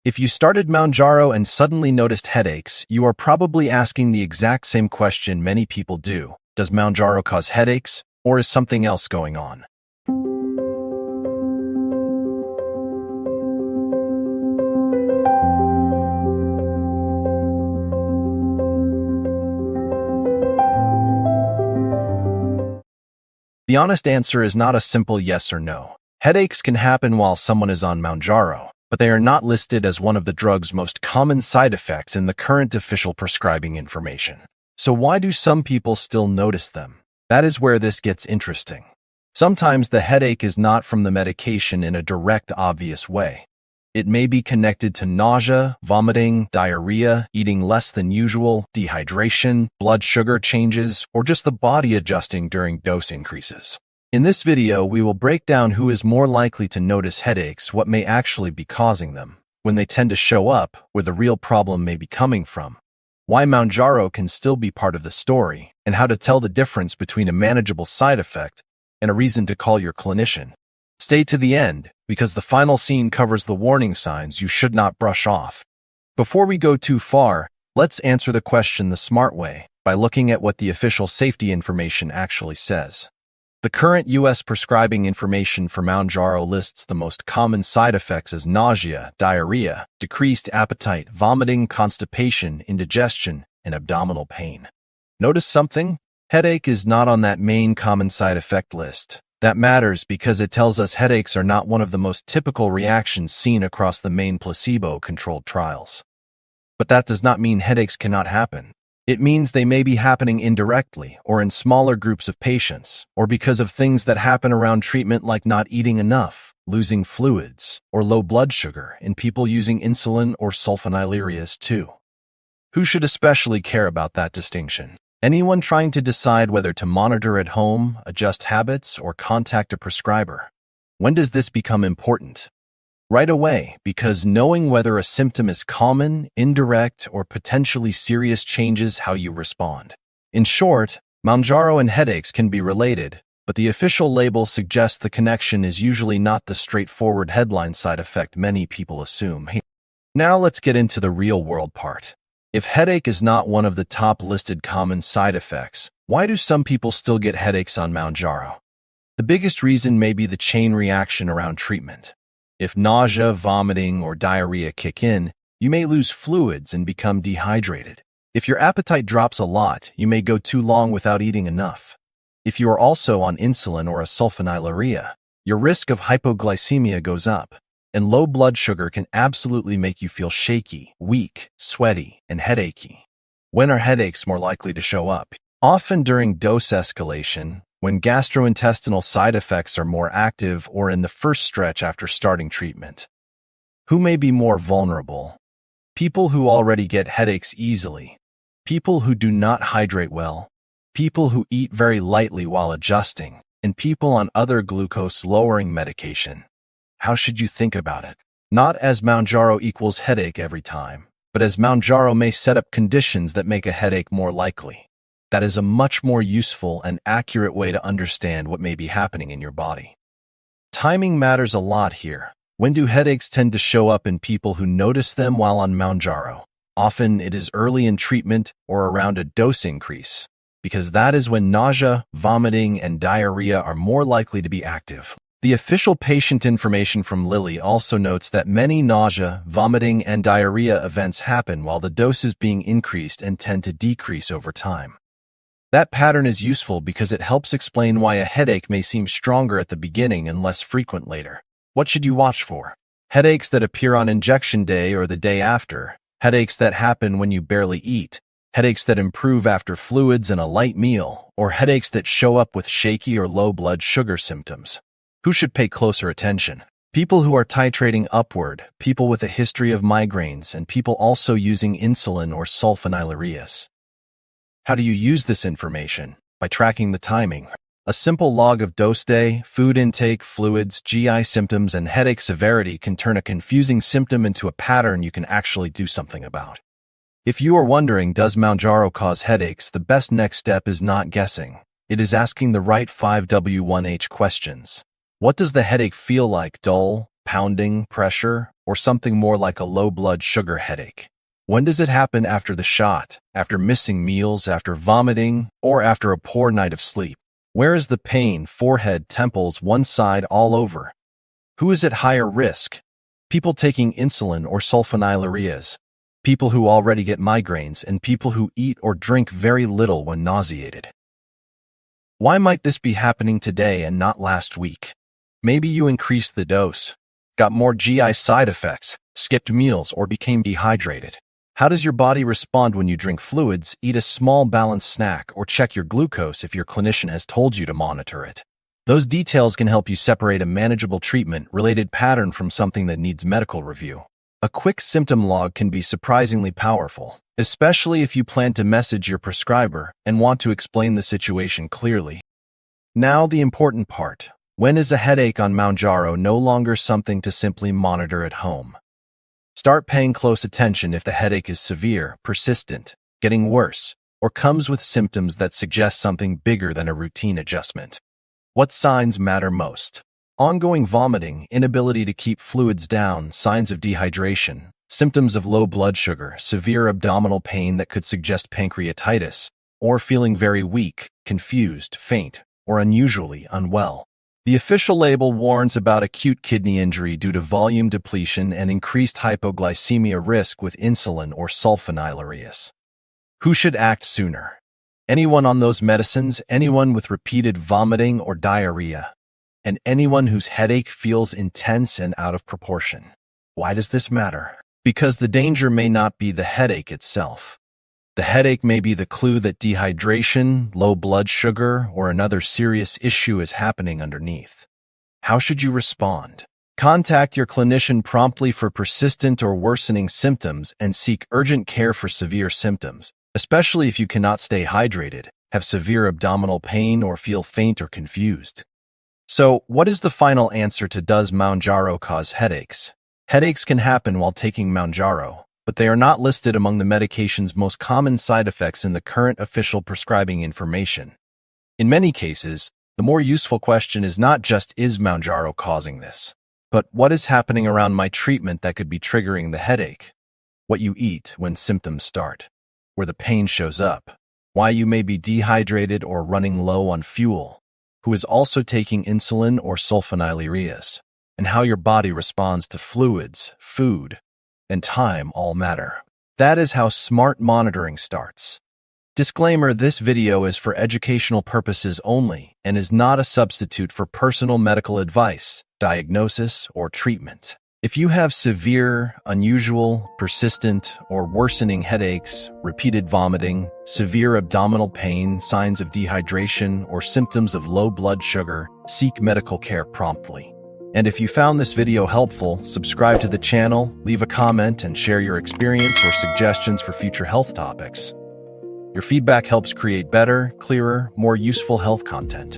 If you started Mounjaro and suddenly noticed headaches, you are probably asking the exact same question many people do. Does Mounjaro cause headaches, or is something else going on? The honest answer is not a simple yes or no. Headaches can happen while someone is on Mounjaro, but they are not listed as one of the drug's most common side effects in the current official prescribing information. So why do some people still notice them? That is where this gets interesting. Sometimes the headache is not from the medication in a direct, obvious way. It may be connected to nausea, vomiting, diarrhea, eating less than usual, dehydration, blood sugar changes, or just the body adjusting during dose increases. In this video, we will break down who is more likely to notice headaches, what may actually be causing them, when they tend to show up, where the real problem may be coming from, why Mounjaro can still be part of the story, and how to tell the difference between a manageable side effect and a reason to call your clinician. Stay to the end, because the final scene covers the warning signs you should not brush off. Before we go too far, let's answer the question the smart way, by looking at what the official safety information actually says. The current U.S. prescribing information for Mounjaro lists the most common side effects as nausea, diarrhea, decreased appetite, vomiting, constipation, indigestion, and abdominal pain. Notice something? Headache is not on that main common side effect list. That matters because it tells us headaches are not one of the most typical reactions seen across the main placebo-controlled trials. But that does not mean headaches cannot happen. It means they may be happening indirectly or in smaller groups of patients, or because of things that happen around treatment like not eating enough, losing fluids, or low blood sugar in people using insulin or sulfonylureas too. Who should especially care about that distinction? Anyone trying to decide whether to monitor at home, adjust habits, or contact a prescriber. When does this become important? Right away, because knowing whether a symptom is common, indirect, or potentially serious changes how you respond. In short, Mounjaro and headaches can be related, but the official label suggests the connection is usually not the straightforward headline side effect many people assume. Now let's get into the real-world part. If headache is not one of the top listed common side effects, why do some people still get headaches on Mounjaro? The biggest reason may be the chain reaction around treatment. If nausea, vomiting, or diarrhea kick in, you may lose fluids and become dehydrated. If your appetite drops a lot, you may go too long without eating enough. If you are also on insulin or a sulfonylurea, your risk of hypoglycemia goes up. And low blood sugar can absolutely make you feel shaky, weak, sweaty, and headachy. When are headaches more likely to show up? Often during dose escalation, when gastrointestinal side effects are more active or in the first stretch after starting treatment. Who may be more vulnerable? People who already get headaches easily, people who do not hydrate well, people who eat very lightly while adjusting, and people on other glucose-lowering medication. How should you think about it? Not as Mounjaro equals headache every time, but as Mounjaro may set up conditions that make a headache more likely. That is a much more useful and accurate way to understand what may be happening in your body. Timing matters a lot here. When do headaches tend to show up in people who notice them while on Mounjaro? Often it is early in treatment or around a dose increase, because that is when nausea, vomiting, and diarrhea are more likely to be active. The official patient information from Lilly also notes that many nausea, vomiting, and diarrhea events happen while the dose is being increased and tend to decrease over time. That pattern is useful because it helps explain why a headache may seem stronger at the beginning and less frequent later. What should you watch for? Headaches that appear on injection day or the day after, headaches that happen when you barely eat, headaches that improve after fluids and a light meal, or headaches that show up with shaky or low blood sugar symptoms. Who should pay closer attention? People who are titrating upward, people with a history of migraines, and people also using insulin or sulfonylureas. How do you use this information? By tracking the timing. A simple log of dose day, food intake, fluids, GI symptoms, and headache severity can turn a confusing symptom into a pattern you can actually do something about. If you are wondering, does Mounjaro cause headaches, the best next step is not guessing. It is asking the right 5W1H questions. What does the headache feel like? Dull, pounding, pressure, or something more like a low blood sugar headache? When does it happen? After the shot, after missing meals, after vomiting, or after a poor night of sleep? Where is the pain? Forehead, temples, one side, all over? Who is at higher risk? People taking insulin or sulfonylureas, people who already get migraines, and people who eat or drink very little when nauseated. Why might this be happening today and not last week? Maybe you increased the dose, got more GI side effects, skipped meals, or became dehydrated. How does your body respond when you drink fluids, eat a small balanced snack, or check your glucose if your clinician has told you to monitor it? Those details can help you separate a manageable treatment-related pattern from something that needs medical review. A quick symptom log can be surprisingly powerful, especially if you plan to message your prescriber and want to explain the situation clearly. Now the important part. When is a headache on Mounjaro no longer something to simply monitor at home? Start paying close attention if the headache is severe, persistent, getting worse, or comes with symptoms that suggest something bigger than a routine adjustment. What signs matter most? Ongoing vomiting, inability to keep fluids down, signs of dehydration, symptoms of low blood sugar, severe abdominal pain that could suggest pancreatitis, or feeling very weak, confused, faint, or unusually unwell. The official label warns about acute kidney injury due to volume depletion and increased hypoglycemia risk with insulin or sulfonylureas. Who should act sooner? Anyone on those medicines, anyone with repeated vomiting or diarrhea, and anyone whose headache feels intense and out of proportion. Why does this matter? Because the danger may not be the headache itself. The headache may be the clue that dehydration, low blood sugar, or another serious issue is happening underneath. How should you respond? Contact your clinician promptly for persistent or worsening symptoms and seek urgent care for severe symptoms, especially if you cannot stay hydrated, have severe abdominal pain, or feel faint or confused. So, what is the final answer to does Mounjaro cause headaches? Headaches can happen while taking Mounjaro, but they are not listed among the medication's most common side effects in the current official prescribing information. In many cases, the more useful question is not just is Mounjaro causing this, but what is happening around my treatment that could be triggering the headache? What you eat when symptoms start, where the pain shows up, why you may be dehydrated or running low on fuel, who is also taking insulin or sulfonylureas, and how your body responds to fluids, food, and time all matter. That is how smart monitoring starts. Disclaimer: this video is for educational purposes only and is not a substitute for personal medical advice, diagnosis, or treatment. If you have severe, unusual, persistent, or worsening headaches, repeated vomiting, severe abdominal pain, signs of dehydration, or symptoms of low blood sugar, seek medical care promptly. And if you found this video helpful, subscribe to the channel, leave a comment, and share your experience or suggestions for future health topics. Your feedback helps create better, clearer, more useful health content.